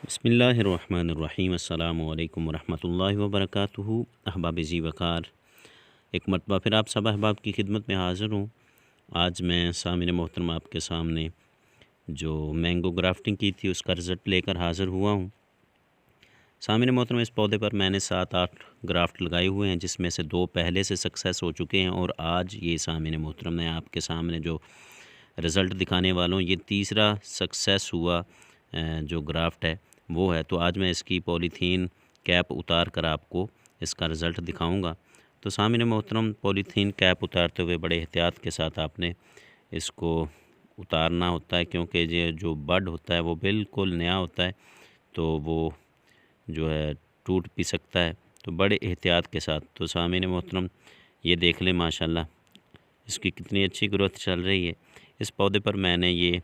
बिस्मिल्लाहिर्रहमानिर्रहीम अस्सलामु अलैकुम वरहमतुल्लाहि वबरकातुहू। अहबाब जी वक़ार, एक मरतबा फिर आप सब अहबाब की खिदमत में हाज़िर हूँ। आज मैं सामिन मोहतरम आपके सामने जो मैंगो ग्राफ्टिंग की थी उसका रिज़ल्ट लेकर हाज़िर हुआ हूँ। सामिन मोहतरम, इस पौधे पर मैंने 7-8 ग्राफ्ट लगाए हुए हैं, जिसमें से 2 पहले से सक्सेस हो चुके हैं और आज ये सामिन मोहतरम मैं आपके सामने जो रिज़ल्ट दिखाने वाला हूँ, ये तीसरा सक्सेस हुआ जो ग्राफ्ट है वो है। तो आज मैं इसकी पॉलीथीन कैप उतार कर आपको इसका रिज़ल्ट दिखाऊंगा। तो सामने मोहतरम, पॉलीथीन कैप उतारते हुए बड़े एहतियात के साथ आपने इसको उतारना होता है, क्योंकि ये जो बड होता है वो बिल्कुल नया होता है, तो वो जो है टूट भी सकता है। तो बड़े एहतियात के साथ। तो सामने मोहतरम, ये देख लें माशाल्लाह इसकी कितनी अच्छी ग्रोथ चल रही है। इस पौधे पर मैंने ये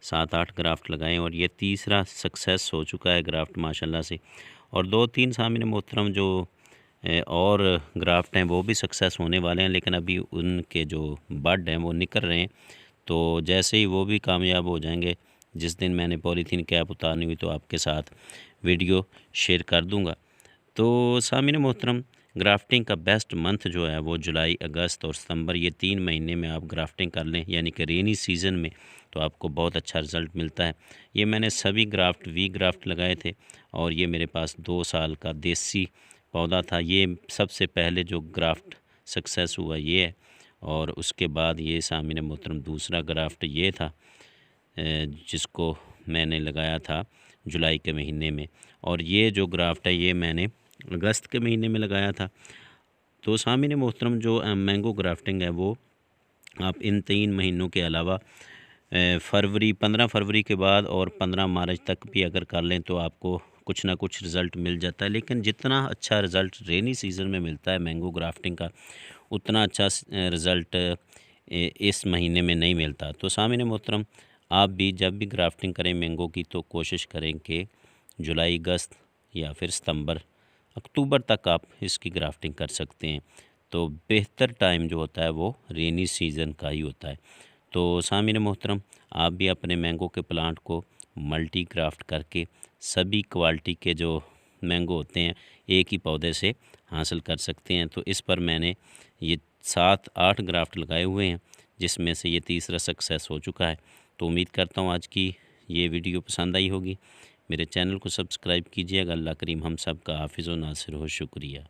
7-8 ग्राफ्ट लगाए और ये तीसरा सक्सेस हो चुका है ग्राफ्ट माशाल्लाह से। और 2-3 सामने मोहतरम जो और ग्राफ्ट हैं वो भी सक्सेस होने वाले हैं, लेकिन अभी उनके जो बड हैं वो निकल रहे हैं। तो जैसे ही वो भी कामयाब हो जाएंगे, जिस दिन मैंने पॉलीथीन कैप उतारनी हुई तो आपके साथ वीडियो शेयर कर दूंगा। तो सामने मोहतरम, ग्राफ्टिंग का बेस्ट मंथ जो है वो जुलाई, अगस्त और सितंबर, ये 3 महीने में आप ग्राफ्टिंग कर लें, यानी कि रेनी सीज़न में, तो आपको बहुत अच्छा रिज़ल्ट मिलता है। ये मैंने सभी ग्राफ्ट वी ग्राफ्ट लगाए थे और ये मेरे पास 2 साल का देसी पौधा था। ये सबसे पहले जो ग्राफ्ट सक्सेस हुआ ये है, और उसके बाद ये सामने मोहतरम दूसरा ग्राफ्ट ये था जिसको मैंने लगाया था जुलाई के महीने में, और ये जो ग्राफ्ट है ये मैंने अगस्त के महीने में लगाया था। तो सामने मोहतरम, जो मैंगो ग्राफ्टिंग है वो आप इन 3 महीनों के अलावा फरवरी 15 फरवरी के बाद और 15 मार्च तक भी अगर कर लें तो आपको कुछ ना कुछ रिज़ल्ट मिल जाता है। लेकिन जितना अच्छा रिज़ल्ट रेनी सीज़न में मिलता है मैंगो ग्राफ्टिंग का, उतना अच्छा रिज़ल्ट इस महीने में नहीं मिलता। तो सामने मोहतरम, आप भी जब भी ग्राफ्टिंग करें मैंगो की तो कोशिश करें कि जुलाई, अगस्त या फिर सितंबर, अक्टूबर तक आप इसकी ग्राफ्टिंग कर सकते हैं। तो बेहतर टाइम जो होता है वो रेनी सीज़न का ही होता है। तो सामिन मोहतरम, आप भी अपने मैंगो के प्लांट को मल्टी ग्राफ्ट करके सभी क्वालिटी के जो मैंगो होते हैं एक ही पौधे से हासिल कर सकते हैं। तो इस पर मैंने ये 7-8 ग्राफ्ट लगाए हुए हैं, जिसमें से ये तीसरा सक्सेस हो चुका है। तो उम्मीद करता हूँ आज की ये वीडियो पसंद आई होगी। मेरे चैनल को सब्सक्राइब कीजिएगा। अल्लाह करीम हम सब का हाफिज़ व नासिर हो। शुक्रिया।